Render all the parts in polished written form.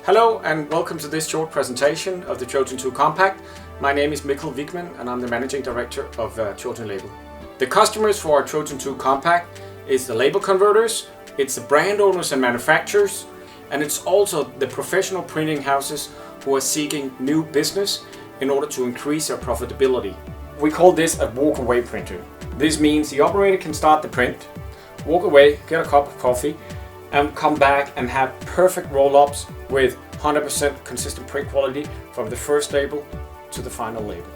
Hello and welcome to this short presentation of the Trojan 2 Compact. My name is Mikkel Wigman and I'm the Managing Director of Trojan Label. The customers for our Trojan 2 Compact is the label converters, it's the brand owners and manufacturers, and it's also the professional printing houses who are seeking new business in order to increase their profitability. We call this a walk-away printer. This means the operator can start the print, walk away, get a cup of coffee, and come back and have perfect roll-ups with 100% consistent print quality from the first label to the final label.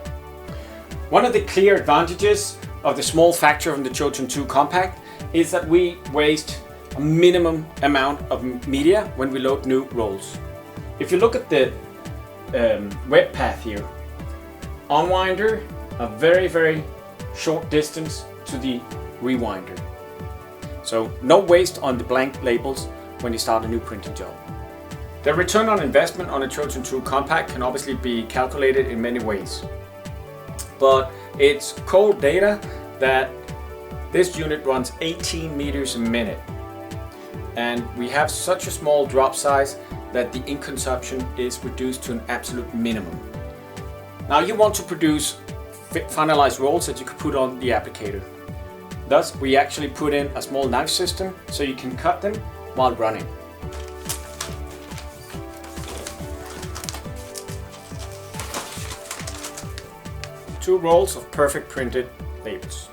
One of the clear advantages of the small factor of the Trojan 2 Compact is that we waste a minimum amount of media when we load new rolls. If you look at the web path here, unwinder, a very short distance to the rewinder. So no waste on the blank labels when you start a new printing job. The return on investment on a Trojan 2 Compact can obviously be calculated in many ways. But it's cold data that this unit runs 18 meters a minute. And we have such a small drop size that the ink consumption is reduced to an absolute minimum. Now you want to produce finalized rolls that you can put on the applicator. Thus, we actually put in a small knife system so you can cut them while running. Two rolls of perfect printed labels.